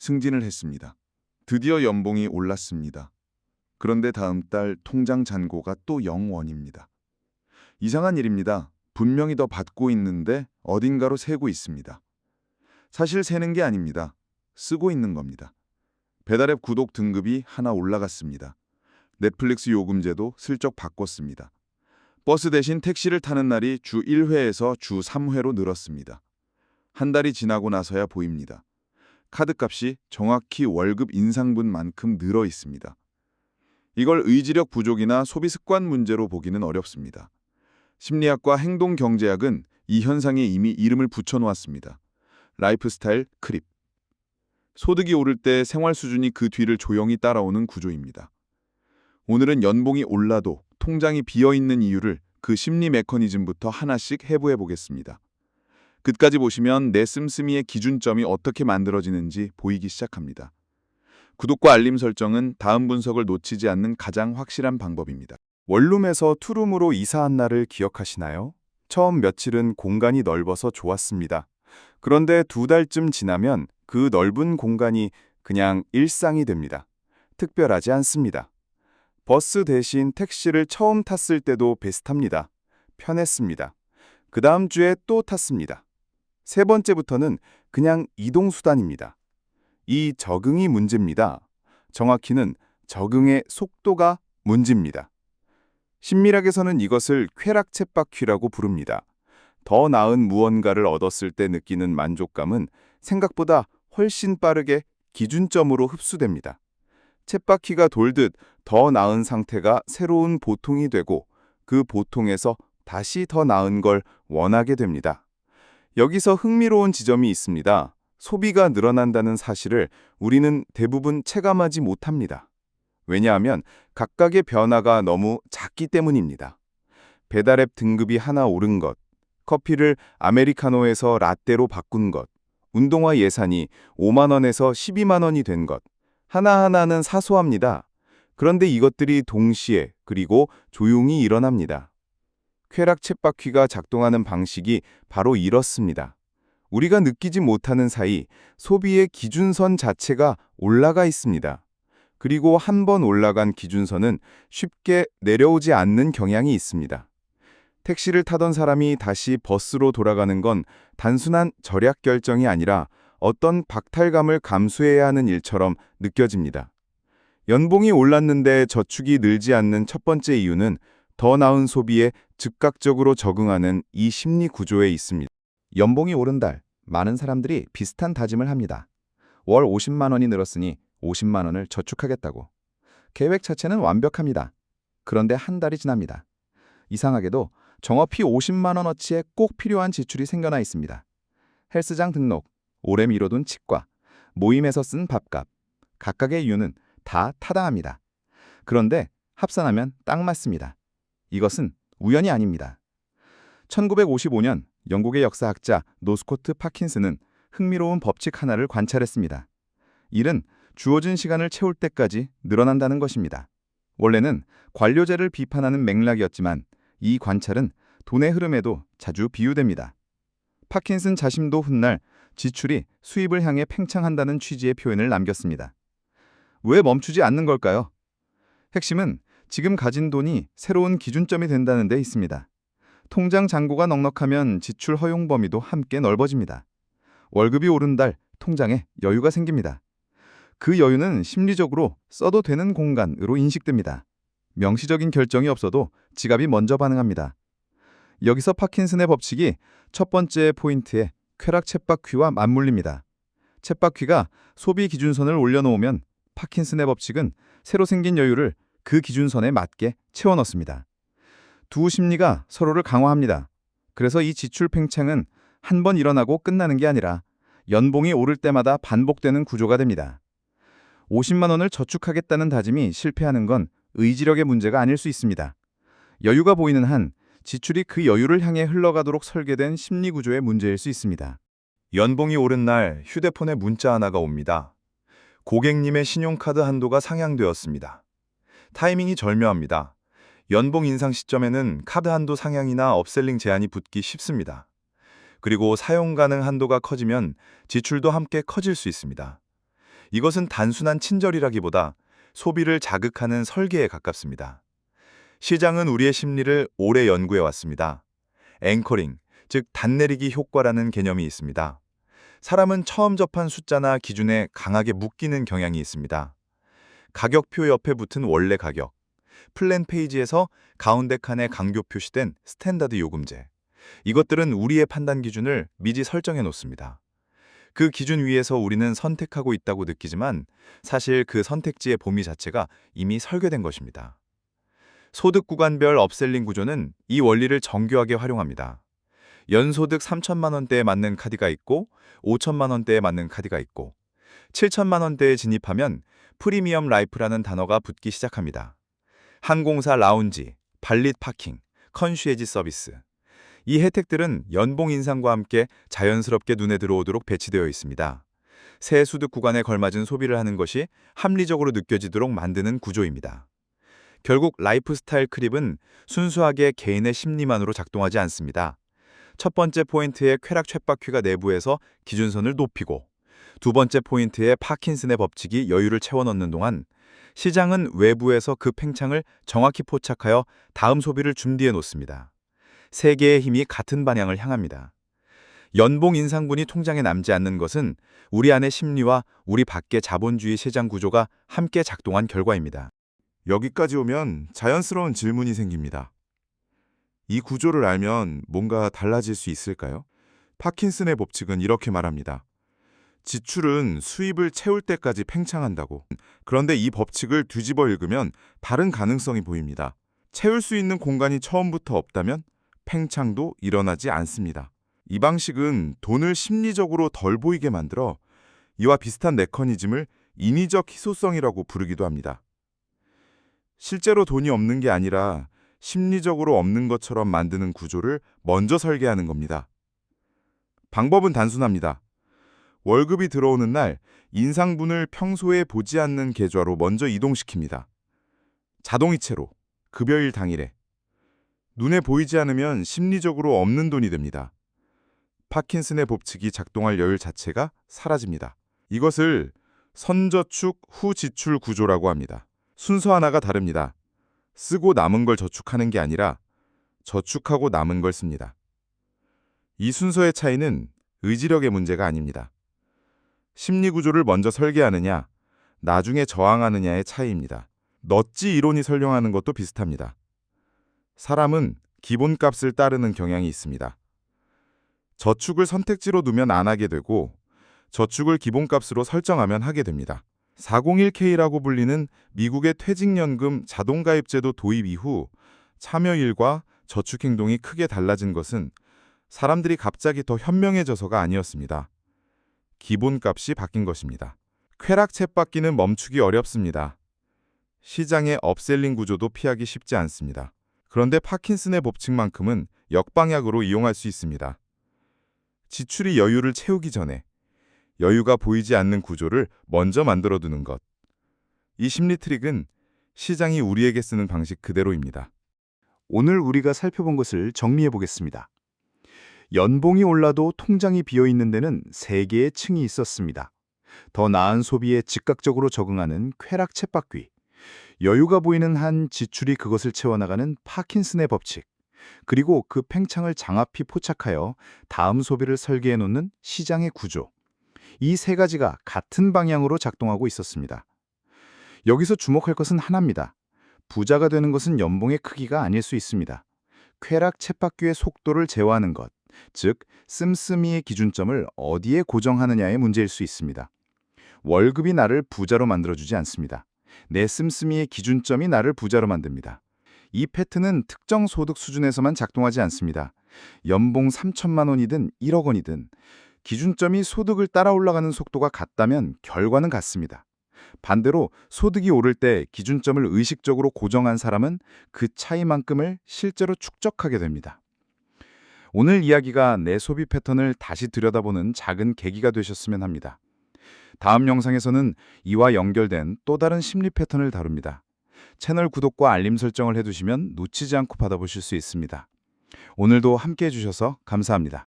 승진을 했습니다. 드디어 연봉이 올랐습니다. 그런데 다음 달 통장 잔고가 또 0원입니다. 이상한 일입니다. 분명히 더 받고 있는데 어딘가로 새고 있습니다. 사실 새는 게 아닙니다. 쓰고 있는 겁니다. 배달앱 구독 등급이 하나 올라갔습니다. 넷플릭스 요금제도 슬쩍 바꿨습니다. 버스 대신 택시를 타는 날이 주 1회에서 주 3회로 늘었습니다. 한 달이 지나고 나서야 보입니다. 카드값이 정확히 월급 인상분만큼 늘어 있습니다. 이걸 의지력 부족이나 소비 습관 문제로 보기는 어렵습니다. 심리학과 행동경제학은 이 현상에 이미 이름을 붙여놓았습니다. 라이프스타일 크립. 소득이 오를 때 생활 수준이 그 뒤를 조용히 따라오는 구조입니다. 오늘은 연봉이 올라도 통장이 비어있는 이유를 그 심리 메커니즘부터 하나씩 해부해 보겠습니다. 끝까지 보시면 내 씀씀이의 기준점이 어떻게 만들어지는지 보이기 시작합니다. 구독과 알림 설정은 다음 분석을 놓치지 않는 가장 확실한 방법입니다. 원룸에서 투룸으로 이사한 날을 기억하시나요? 처음 며칠은 공간이 넓어서 좋았습니다. 그런데 2달쯤 지나면 그 넓은 공간이 그냥 일상이 됩니다. 특별하지 않습니다. 버스 대신 택시를 처음 탔을 때도 비슷합니다. 편했습니다. 그 다음 주에 또 탔습니다. 세 번째부터는 그냥 이동수단입니다. 이 적응이 문제입니다. 정확히는 적응의 속도가 문제입니다. 심리학에서는 이것을 쾌락쳇바퀴라고 부릅니다. 더 나은 무언가를 얻었을 때 느끼는 만족감은 생각보다 훨씬 빠르게 기준점으로 흡수됩니다. 쳇바퀴가 돌듯 더 나은 상태가 새로운 보통이 되고 그 보통에서 다시 더 나은 걸 원하게 됩니다. 여기서 흥미로운 지점이 있습니다. 소비가 늘어난다는 사실을 우리는 대부분 체감하지 못합니다. 왜냐하면 각각의 변화가 너무 작기 때문입니다. 배달앱 등급이 하나 오른 것, 커피를 아메리카노에서 라떼로 바꾼 것, 운동화 예산이 5만 원에서 12만 원이 된 것, 하나하나는 사소합니다. 그런데 이것들이 동시에 그리고 조용히 일어납니다. 쾌락쳇바퀴가 작동하는 방식이 바로 이렇습니다. 우리가 느끼지 못하는 사이 소비의 기준선 자체가 올라가 있습니다. 그리고 한 번 올라간 기준선은 쉽게 내려오지 않는 경향이 있습니다. 택시를 타던 사람이 다시 버스로 돌아가는 건 단순한 절약 결정이 아니라 어떤 박탈감을 감수해야 하는 일처럼 느껴집니다. 연봉이 올랐는데 저축이 늘지 않는 첫 번째 이유는 더 나은 소비에 즉각적으로 적응하는 이 심리 구조에 있습니다. 연봉이 오른 달, 많은 사람들이 비슷한 다짐을 합니다. 월 50만 원이 늘었으니 50만 원을 저축하겠다고. 계획 자체는 완벽합니다. 그런데 한 달이 지납니다. 이상하게도 정확히 50만 원어치의 꼭 필요한 지출이 생겨나 있습니다. 헬스장 등록, 오래 미뤄둔 치과, 모임에서 쓴 밥값, 각각의 이유는 다 타당합니다. 그런데 합산하면 딱 맞습니다. 이것은 우연이 아닙니다. 1955년 영국의 역사학자 노스코트 파킨슨은 흥미로운 법칙 하나를 관찰했습니다. 일은 주어진 시간을 채울 때까지 늘어난다는 것입니다. 원래는 관료제를 비판하는 맥락이었지만 이 관찰은 돈의 흐름에도 자주 비유됩니다. 파킨슨 자신도 훗날 지출이 수입을 향해 팽창한다는 취지의 표현을 남겼습니다. 왜 멈추지 않는 걸까요? 핵심은 지금 가진 돈이 새로운 기준점이 된다는 데 있습니다. 통장 잔고가 넉넉하면 지출 허용 범위도 함께 넓어집니다. 월급이 오른 달 통장에 여유가 생깁니다. 그 여유는 심리적으로 써도 되는 공간으로 인식됩니다. 명시적인 결정이 없어도 지갑이 먼저 반응합니다. 여기서 파킨슨의 법칙이 첫 번째 포인트의 쾌락쳇바퀴와 맞물립니다. 쳇바퀴가 소비 기준선을 올려놓으면 파킨슨의 법칙은 새로 생긴 여유를 그 기준선에 맞게 채워넣습니다. 두 심리가 서로를 강화합니다. 그래서 이 지출 팽창은 한 번 일어나고 끝나는 게 아니라 연봉이 오를 때마다 반복되는 구조가 됩니다. 50만 원을 저축하겠다는 다짐이 실패하는 건 의지력의 문제가 아닐 수 있습니다. 여유가 보이는 한 지출이 그 여유를 향해 흘러가도록 설계된 심리 구조의 문제일 수 있습니다. 연봉이 오른 날 휴대폰에 문자 하나가 옵니다. 고객님의 신용카드 한도가 상향되었습니다. 타이밍이 절묘합니다. 연봉 인상 시점에는 카드 한도 상향이나 업셀링 제한이 붙기 쉽습니다. 그리고 사용 가능 한도가 커지면 지출도 함께 커질 수 있습니다. 이것은 단순한 친절이라기보다 소비를 자극하는 설계에 가깝습니다. 시장은 우리의 심리를 오래 연구해 왔습니다. 앵커링, 즉 단내리기 효과라는 개념이 있습니다. 사람은 처음 접한 숫자나 기준에 강하게 묶이는 경향이 있습니다. 가격표 옆에 붙은 원래 가격, 플랜 페이지에서 가운데 칸에 강조 표시된 스탠다드 요금제. 이것들은 우리의 판단 기준을 미리 설정해 놓습니다. 그 기준 위에서 우리는 선택하고 있다고 느끼지만 사실 그 선택지의 범위 자체가 이미 설계된 것입니다. 소득 구간별 업셀링 구조는 이 원리를 정교하게 활용합니다. 연소득 3천만 원대에 맞는 카드가 있고 5천만 원대에 맞는 카드가 있고 7천만 원대에 진입하면 프리미엄 라이프라는 단어가 붙기 시작합니다. 항공사 라운지, 발릿 파킹, 컨시에지 서비스. 이 혜택들은 연봉 인상과 함께 자연스럽게 눈에 들어오도록 배치되어 있습니다. 새 소득 구간에 걸맞은 소비를 하는 것이 합리적으로 느껴지도록 만드는 구조입니다. 결국 라이프스타일 크립은 순수하게 개인의 심리만으로 작동하지 않습니다. 첫 번째 포인트의 쾌락 쳇바퀴가 내부에서 기준선을 높이고 두 번째 포인트의 파킨슨의 법칙이 여유를 채워넣는 동안 시장은 외부에서 그 팽창을 정확히 포착하여 다음 소비를 준비해 놓습니다. 세 개의 힘이 같은 방향을 향합니다. 연봉 인상분이 통장에 남지 않는 것은 우리 안의 심리와 우리 밖의 자본주의 시장 구조가 함께 작동한 결과입니다. 여기까지 오면 자연스러운 질문이 생깁니다. 이 구조를 알면 뭔가 달라질 수 있을까요? 파킨슨의 법칙은 이렇게 말합니다. 지출은 수입을 채울 때까지 팽창한다고. 그런데 이 법칙을 뒤집어 읽으면 다른 가능성이 보입니다. 채울 수 있는 공간이 처음부터 없다면 팽창도 일어나지 않습니다. 이 방식은 돈을 심리적으로 덜 보이게 만들어 이와 비슷한 메커니즘을 인위적 희소성이라고 부르기도 합니다. 실제로 돈이 없는 게 아니라 심리적으로 없는 것처럼 만드는 구조를 먼저 설계하는 겁니다. 방법은 단순합니다. 월급이 들어오는 날 인상분을 평소에 보지 않는 계좌로 먼저 이동시킵니다. 자동이체로, 급여일 당일에. 눈에 보이지 않으면 심리적으로 없는 돈이 됩니다. 파킨슨의 법칙이 작동할 여율 자체가 사라집니다. 이것을 선저축 후 지출 구조라고 합니다. 순서 하나가 다릅니다. 쓰고 남은 걸 저축하는 게 아니라 저축하고 남은 걸 씁니다. 이 순서의 차이는 의지력의 문제가 아닙니다. 심리 구조를 먼저 설계하느냐, 나중에 저항하느냐의 차이입니다. 넛지 이론이 설명하는 것도 비슷합니다. 사람은 기본값을 따르는 경향이 있습니다. 저축을 선택지로 두면 안 하게 되고 저축을 기본값으로 설정하면 하게 됩니다. 401K라고 불리는 미국의 퇴직연금 자동가입제도 도입 이후 참여율과 저축 행동이 크게 달라진 것은 사람들이 갑자기 더 현명해져서가 아니었습니다. 기본값이 바뀐 것입니다. 쾌락 쳇바퀴는 멈추기 어렵습니다. 시장의 업셀링 구조도 피하기 쉽지 않습니다. 그런데 파킨슨의 법칙만큼은 역방향으로 이용할 수 있습니다. 지출이 여유를 채우기 전에 여유가 보이지 않는 구조를 먼저 만들어두는 것. 이 심리 트릭은 시장이 우리에게 쓰는 방식 그대로입니다. 오늘 우리가 살펴본 것을 정리해 보겠습니다. 연봉이 올라도 통장이 비어 있는 데는 세 개의 층이 있었습니다. 더 나은 소비에 즉각적으로 적응하는 쾌락 쳇바퀴, 여유가 보이는 한 지출이 그것을 채워나가는 파킨슨의 법칙, 그리고 그 팽창을 장합히 포착하여 다음 소비를 설계해 놓는 시장의 구조. 이 세 가지가 같은 방향으로 작동하고 있었습니다. 여기서 주목할 것은 하나입니다. 부자가 되는 것은 연봉의 크기가 아닐 수 있습니다. 쾌락 쳇바퀴의 속도를 제어하는 것, 즉 씀씀이의 기준점을 어디에 고정하느냐의 문제일 수 있습니다. 월급이 나를 부자로 만들어주지 않습니다. 내 씀씀이의 기준점이 나를 부자로 만듭니다. 이 패턴은 특정 소득 수준에서만 작동하지 않습니다. 연봉 3천만 원이든 1억 원이든 기준점이 소득을 따라 올라가는 속도가 같다면 결과는 같습니다. 반대로 소득이 오를 때 기준점을 의식적으로 고정한 사람은 그 차이만큼을 실제로 축적하게 됩니다. 오늘 이야기가 내 소비 패턴을 다시 들여다보는 작은 계기가 되셨으면 합니다. 다음 영상에서는 이와 연결된 또 다른 심리 패턴을 다룹니다. 채널 구독과 알림 설정을 해두시면 놓치지 않고 받아보실 수 있습니다. 오늘도 함께해 주셔서 감사합니다.